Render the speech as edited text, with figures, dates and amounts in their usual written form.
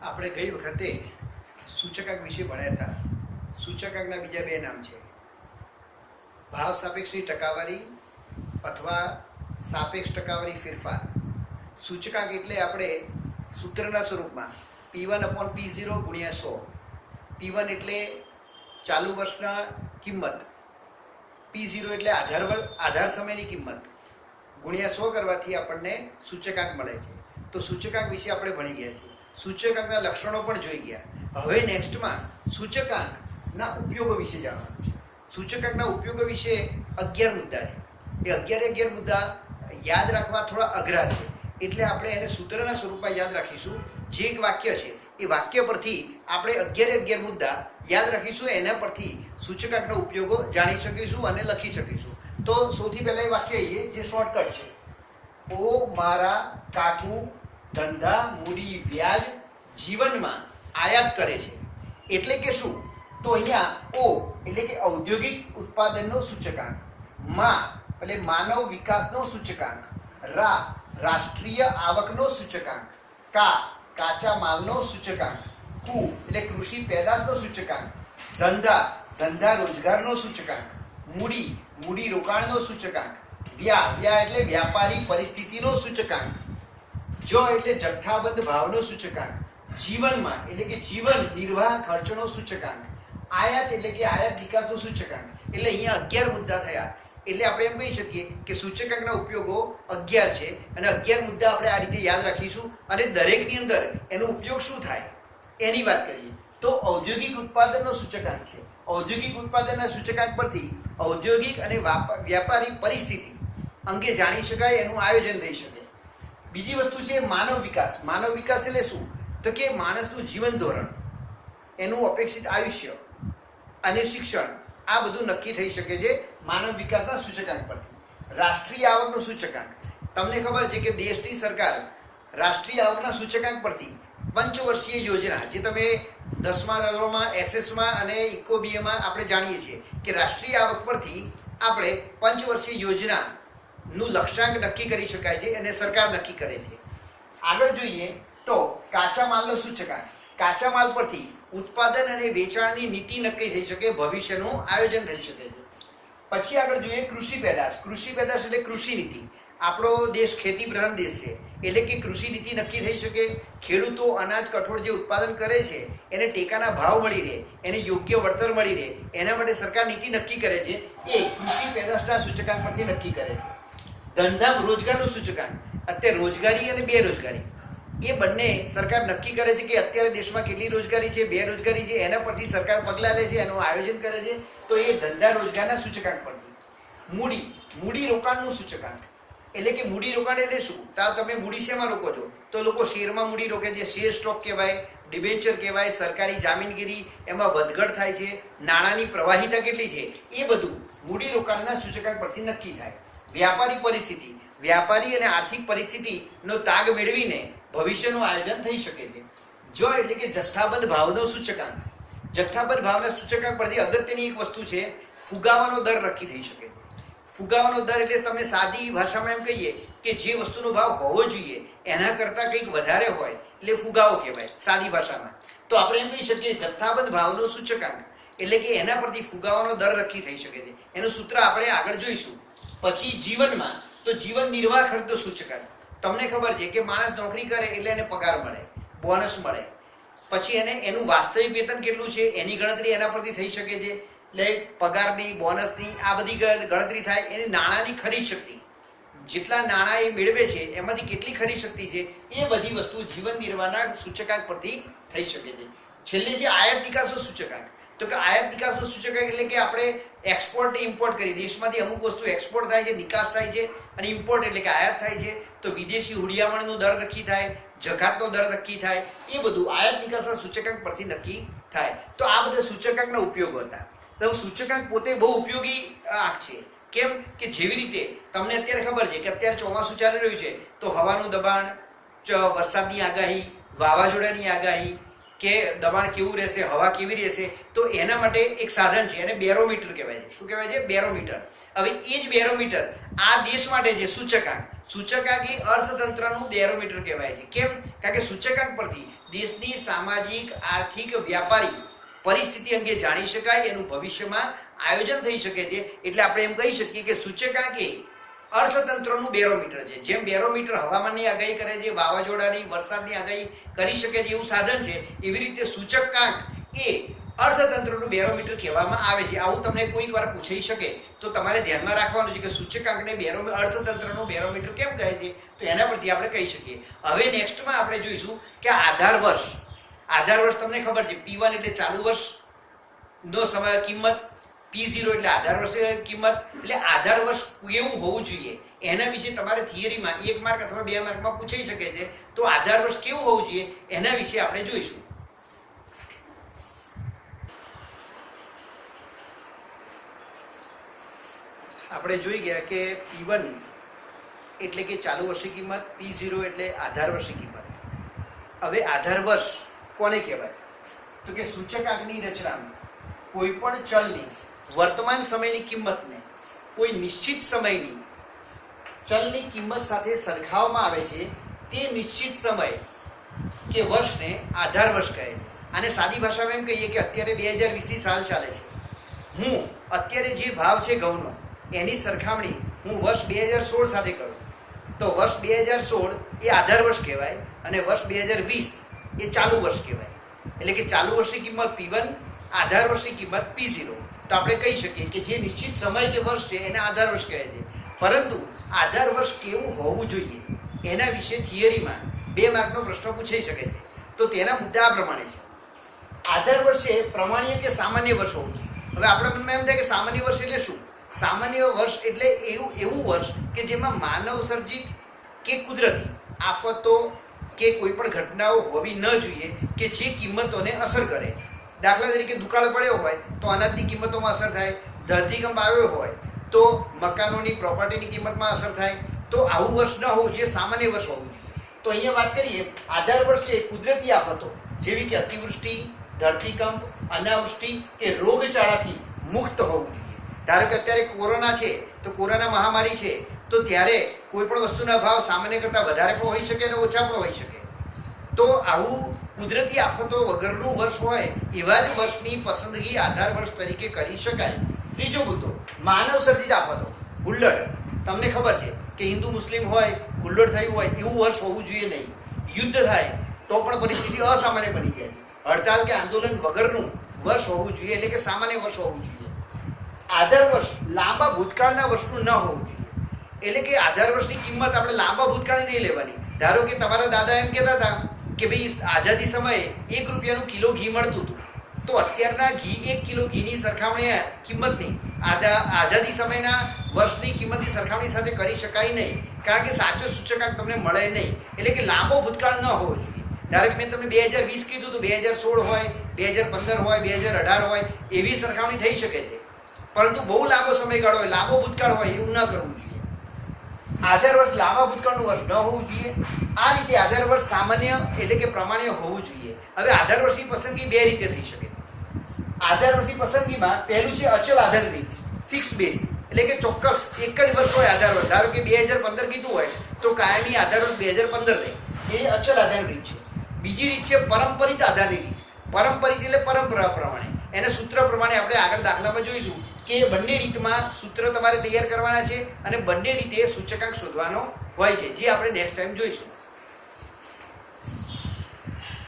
આપણે ગઈ વખતે સૂચકાંક વિશે ભણ્યા હતા. સૂચકાંકના બીજા બે નામ છે, ભાવ સાપેક્ષની ટકાવારી અથવા સાપેક્ષ ટકાવારી ફેરફાર. સૂચકાંક એટલે આપણે સૂત્રના સ્વરૂપમાં P1/P0 ગુણ્યા 100. P1 એટલે ચાલુ વર્ષના કિંમત, P0 એટલે આધાર સમયની કિંમત ગુણ્યા 100 કરવાથી આપણને સૂચકાંક મળે છે. તો સૂચકાંક વિશે આપણે ભણી ગયા છીએ. સૂચકાંકના લક્ષણો પણ જોઈ ગયા. હવે નેક્સ્ટમાં સૂચકાંકના ઉપયોગો વિશે જાણવાનું છે. સૂચકાંકના ઉપયોગો વિશે 11 મુદ્દા છે. એ 11 મુદ્દા યાદ રાખવા થોડા અઘરા છે, એટલે આપણે એને સૂત્રના સ્વરૂપમાં યાદ રાખીશું. જે એક વાક્ય છે એ વાક્ય પરથી આપણે 11 મુદ્દા યાદ રાખીશું. એના પરથી સૂચકાંકના ઉપયોગો જાણી શકીશું અને લખી શકીશું. તો સૌથી પહેલાં એ વાક્ય એ જે શોર્ટકટ છે, ઓ મારા કાકુ ધંધા મૂડી વ્યાજ જીવનમાં આયાત કરે છે. એટલે કે શું? તો અહીંયા ઓ એટલે કે ઔદ્યોગિક ઉત્પાદનનો સૂચકાંક, મા એટલે માનવ વિકાસનો સૂચકાંક, રા રાષ્ટ્રીય આવકનો સૂચકાંક, કા કાચા માલનો સૂચકાંક, કુ એટલે કૃષિ પેદાશનો સૂચકાંક, ધંધા રોજગારનો સૂચકાંક, મૂડી રોકાણનો સૂચકાંક, વ્યા એટલે વ્યાપારી પરિસ્થિતિનો સૂચકાંક, જો એટલે જથ્થાબંધ ભાવનો સૂચકાંક, જીવનમાં એટલે કે જીવન નિર્વાહ ખર્ચનો સૂચકાંક, આયાત એટલે કે આયાત નિકાસનો સૂચકાંક. એટલે અહીંયા 11 મુદ્દા થયા. એટલે આપણે એમ કહી શકીએ કે સૂચકાંકના ઉપયોગો 11 છે અને 11 મુદ્દા આપણે આ રીતે યાદ રાખીશું. અને દરેકની અંદર એનો ઉપયોગ શું થાય એની વાત કરીએ તો ઔદ્યોગિક ઉત્પાદનનો સૂચકાંક છે. ઔદ્યોગિક ઉત્પાદનના સૂચકાંક પરથી ઔદ્યોગિક અને વ્યાપારી પરિસ્થિતિ અંગે જાણી શકાય, એનું આયોજન થઈ શકે. બીજી વસ્તુ છે માનવ વિકાસ. માનવ વિકાસ એટલે શું? તો કે માણસનું જીવન ધોરણ, એનું અપેક્ષિત આયુષ્ય અને શિક્ષણ, આ બધું નક્કી થઈ શકે છે માનવ વિકાસના સૂચકાંક પરથી. રાષ્ટ્રીય આવકનું સૂચકાંક, તમને ખબર છે કે દેશની સરકાર રાષ્ટ્રીય આવકના સૂચકાંક પરથી પંચવર્ષીય યોજના, જે તમે 10મા ધોરણમાં SS અને ઇકોબીએમાં આપણે જાણીએ છીએ કે રાષ્ટ્રીય આવક પરથી આપણે પંચવર્ષીય યોજનાનું લક્ષ્યાંક નક્કી કરી શકાય છે અને સરકાર નક્કી કરે છે. આગળ જોઈએ તો કાચા માલનો સૂચકાંક. કાચા માલ પરથી ઉત્પાદન અને વેચાણની નીતિ નક્કી થઈ શકે, ભવિષ્યનું આયોજન થઈ શકે છે. પછી આગળ જોઈએ કૃષિ પેદાશ. કૃષિ પેદાશ એટલે કૃષિ નીતિ. આપણો દેશ ખેતી પ્રધાન દેશ છે, એટલે કે કૃષિ નીતિ નક્કી થઈ શકે. ખેડૂતો અનાજ કઠોળ જે ઉત્પાદન કરે છે એને ટેકાના ભાવ મળી રહે, એને યોગ્ય વળતર મળી રહે, એના માટે સરકાર નીતિ નક્કી કરે છે. એ કૃષિ પેદાશના સૂચકાંક પરથી નક્કી કરે છે. ધંધા રોજગારનું સૂચકાંક, અત્યારે રોજગારી અને બેરોજગારી એ બંને સરકાર નક્કી કરે છે કે અત્યારે દેશમાં કેટલી રોજગારી છે, બેરોજગારી છે, એના પરથી સરકાર પગલાં લે છે, એનું આયોજન કરે છે. તો એ ધંધા રોજગારના સૂચકાંક પરથી. મૂડી રોકાણનું સૂચકાંક, એટલે કે મૂડી રોકાણ એટલે શું? તો તમે મૂડી શેમાં રોકો છો? તો લોકો શેરમાં મૂડી રોકે છે. શેર સ્ટોક કહેવાય, ડિબેન્ચર કહેવાય, સરકારી જામીનગીરી, એમાં વધઘટ થાય છે, નાણાંની પ્રવાહિતા કેટલી છે, એ બધું મૂડી રોકાણના સૂચકાંક પરથી નક્કી થાય. વ્યાપારી પરિસ્થિતિ, વ્યાપારી અને આર્થિક પરિસ્થિતિનો તાગ મેળવીને ભવિષ્યનું આયોજન થઈ શકે છે. જો એટલે કે જથ્થાબંધ ભાવનો સૂચકાંક. જથ્થાબંધ ભાવના સૂચકાંક પરથી અગત્યની એક વસ્તુ છે, ફુગાવાનો દર નક્કી થઈ શકે છે. ફુગાવાનો દર એટલે તમે સાદી ભાષામાં એમ કહીએ કે જે વસ્તુનો ભાવ હોવો જોઈએ એના કરતાં કંઈક વધારે હોય એટલે ફુગાવો કહેવાય સાદી ભાષામાં. તો આપણે એમ કહી શકીએ જથ્થાબંધ ભાવનો સૂચકાંક એટલે કે એના પરથી ફુગાવાનો દર નક્કી થઈ શકે છે. એનું સૂત્ર આપણે આગળ જોઈશું. પછી જીવનમાં, તો જીવન નિર્વાહ ખર્ચનો સૂચકાંક. તમને ખબર છે કે માણસ નોકરી કરે એટલે એને પગાર મળે, બોનસ મળે. પછી એનું વાસ્તવિક વેતન કેટલું છે એની ગણતરી એના પરથી થઈ શકે છે. એટલે પગારની, બોનસની આ બધી ગણતરી થાય. એની નાણાંની ખરીદ શક્તિ, જેટલા નાણાં એ મેળવે છે એમાંથી કેટલી ખરીદ શક્તિ છે, એ બધી વસ્તુ જીવન નિર્વાહના સૂચકાંક પરથી થઈ શકે છે. છેલ્લે છે આયાત નિકાસનો સૂચકાંક. તો કે આયાત નિકાસનો સૂચકાંક એટલે કે આપણે એક્સપોર્ટ ઇમ્પોર્ટ કરી, દેશમાંથી અમુક વસ્તુ એક્સપોર્ટ થાય છે, નિકાસ થાય છે, અને ઇમ્પોર્ટ એટલે કે આયાત થાય છે. તો વિદેશી હુડિયામણનો દર નક્કી થાય, જકાતનો દર નક્કી થાય, એ બધું આયાત નિકાસના સૂચકાંક પરથી નક્કી થાય. તો આ બધા સૂચકાંકના ઉપયોગો હતા. તો સૂચકાંક પોતે બહુ ઉપયોગી આંક છે. કેમ કે જેવી રીતે તમને અત્યારે ખબર છે કે અત્યારે ચોમાસું ચાલી રહ્યું છે, તો હવાનું દબાણ, વરસાદની આગાહી, વાવાઝોડાની આગાહી, કે દબાણ કેવું રહેશે, હવા કેવી રહેશે, તો એના માટે એક સાધન છે, એને બેરોમીટર કહેવાય છે. શું કહેવાય છે? બેરોમીટર. હવે એ જ બેરોમીટર આ દેશ માટે છે સૂચકાંક. સૂચકાંક એ અર્થતંત્રનું બેરોમીટર કહેવાય છે. કેમ? કારણ કે સૂચકાંક પરથી દેશની સામાજિક, આર્થિક, વ્યાપારી પરિસ્થિતિ અંગે જાણી શકાય, એનું ભવિષ્યમાં આયોજન થઈ શકે છે. એટલે આપણે એમ કહી શકીએ કે સૂચકાંક એ અર્થતંત્રનું બેરોમીટર છે. જેમ બેરોમીટર હવામાનની આગાહી કરે છે, વાવાઝોડાની, વરસાદની આગાહી કરી શકે છે એવું સાધન છે, એવી રીતે સૂચકાંક એ અર્થતંત્રનું બેરોમીટર કહેવામાં આવે છે. આવું તમને કોઈક વાર પૂછાઈ શકે તો તમારે ધ્યાનમાં રાખવાનું છે કે સૂચકાંકને અર્થતંત્રનું બેરોમીટર કેમ કહે છે, તો એના પરથી આપણે કહી શકીએ. હવે નેક્સ્ટમાં આપણે જોઈશું કે આધાર વર્ષ. આધાર વર્ષ તમને ખબર છે, P1 એટલે ચાલુ વર્ષનો સમય કિંમત, P0 એટલે આધાર વર્ષ કિંમત. એટલે આધાર વર્ષ કેવું હોવું જોઈએ એના વિશે તમારે થિયરીમાં 1 માર્ક અથવા 2 માર્કમાં પૂછાઈ શકે છે. તો આધાર વર્ષ કેવું હોવું જોઈએ એના વિશે આપણે જોઈશું. આપણે જોઈ ગયા કે P1 એટલે કે ચાલુ વર્ષની કિંમત, P0 એટલે આધાર વર્ષની કિંમત. હવે આધાર વર્ષ કોને કહેવાય? તો કે સૂચકાંકની રચનામાં કોઈ પણ ચલની વર્તમાન સમયની કિંમતને કોઈ નિશ્ચિત સમયની ચલની કિંમત સાથે સરખાવવામાં આવે છે. તે નિશ્ચિત સમય કે વર્ષને આધાર વર્ષ કહે. અને સાદી ભાષામાં એમ કહીએ કે અત્યારે 2020 સાલ ચાલે છે. હું અત્યારે જે ભાવ છે ઘઉંનો એની સરખામણી હું વર્ષ 2016 સાથે કરું તો વર્ષ 2016 એ આધાર વર્ષ કહેવાય અને વર્ષ 2020 એ ચાલુ વર્ષ કહેવાય. એટલે કે ચાલુ વર્ષની કિંમત P1, આધાર વર્ષની કિંમત P0. તો આપણે કહી શકીએ કે જે નિશ્ચિત સમય કે વર્ષ છે એને આધાર વર્ષ કહે છે. પરંતુ આધાર વર્ષ કેવું હોવું જોઈએ એના વિશે થિયરીમાં 2 માર્કનો પ્રશ્ન પૂછાઈ શકે છે. તો તેના મુદ્દા આ પ્રમાણે છે. આધાર વર્ષ એ પ્રમાણ્ય કે સામાન્ય વર્ષ હોવું જોઈએ. હવે આપણા મનમાં એમ થાય કે સામાન્ય વર્ષ એટલે શું? સામાન્ય વર્ષ એટલે એવું વર્ષ કે જેમાં માનવ સર્જિત કે કુદરતી આફતો કે કોઈ પણ ઘટનાઓ હોવી ન જોઈએ કે જે કિંમતોને અસર કરે. દાખલા તરીકે દુકાળ પડ્યો હોય તો અનાજની કિંમતોમાં અસર થાય, ધરતીકંપ આવ્યો હોય તો મકાનોની, પ્રોપર્ટીની કિંમતમાં અસર થાય. તો આવું વર્ષ ન હોવું જોઈએ, સામાન્ય વર્ષ હોવું જોઈએ. તો અહીંયા વાત કરીએ, આધાર વર્ષ છે કુદરતી આફતો જેવી કે અતિવૃષ્ટિ, ધરતીકંપ, અનાવૃષ્ટિ કે રોગચાળાથી મુક્ત હોવું જોઈએ. ધારો કે અત્યારે કોરોના છે તો કોરોના મહામારી છે તો ત્યારે કોઈ પણ વસ્તુના ભાવ સામાન્ય કરતાં વધારે પણ હોઈ શકે અને ઓછા પણ હોઈ શકે. તો આવું કુદરતી આફતો વગરનું વર્ષ હોય એવા જ વર્ષની પસંદગી આધાર વર્ષ તરીકે કરી શકાય. ત્રીજો મુદ્દો, માનવ સર્જિત આફતો. હુલ્લડ, તમને ખબર છે કે હિન્દુ મુસ્લિમ હોય, હુલ્લડ થયું હોય એવું વર્ષ હોવું જોઈએ નહીં. યુદ્ધ થાય તો પણ પરિસ્થિતિ અસામાન્ય બની જાય. હડતાલ કે આંદોલન વગરનું વર્ષ હોવું જોઈએ, એટલે કે સામાન્ય વર્ષ હોવું જોઈએ. આધાર વર્ષ લાંબા ભૂતકાળના વર્ષનું ન હોવું જોઈએ. એટલે કે આધાર વર્ષની કિંમત આપણે લાંબા ભૂતકાળની નહીં લેવાની. ધારો કે તમારા દાદા એમ કહેતા હતા કે ભાઈ આઝાદી સમયે 1 રૂપિયાનું કિલો ઘી મળતું હતું, તો અત્યારના 1 કિલો ઘીની સરખામણી કિંમતની આઝાદી સમયના વર્ષની કિંમતની સરખામણી સાથે કરી શકાય નહીં, કારણ કે સાચો સૂચકાંક તમને મળે નહીં. એટલે કે લાંબો ભૂતકાળ ન હોવો જોઈએ. ધારો કે મેં તમને 2020 કીધું તો 2016 હોય, 2015 હોય, 2018 હોય એવી સરખામણી થઈ શકે છે. પરંતુ બહુ લાંબો સમયગાળો હોય, લાંબો ભૂતકાળ હોય એવું ન કરવું જોઈએ. આધાર વર્ષ લાંબા ભૂતકાળનું વર્ષ ન હોવું જોઈએ. આ રીતે આધાર વર્ષ સામાન્ય એટલે કે પ્રમાણ્ય હોવું જોઈએ. હવે આધાર વર્ષની પસંદગી 2 રીતે થઈ શકે. આધાર વર્ષની પસંદગીમાં પહેલું છે અચલ આધાર રીત, ફિક્સ બેઝ. એટલે કે ચોક્કસ એક જ વર્ષ હોય આધાર વર્ષ. ધારો કે 2015 કીધું હોય તો કાયમી આધાર વર્ષ 2015 રહે, એ અચલ આધાર રીત છે. બીજી રીત છે પરંપરિત આધારની રીત. પરંપરિત એટલે પરંપરા પ્રમાણે, એને સૂત્ર પ્રમાણે આપણે આગળ દાખલામાં જોઈશું કે બંને રીતમાં સૂત્ર તમારે તૈયાર કરવાના છે અને બંને રીતે સૂચકાંક શોધવાનો હોય છે, જે આપણે નેક્સ્ટ ટાઈમ જોઈશું.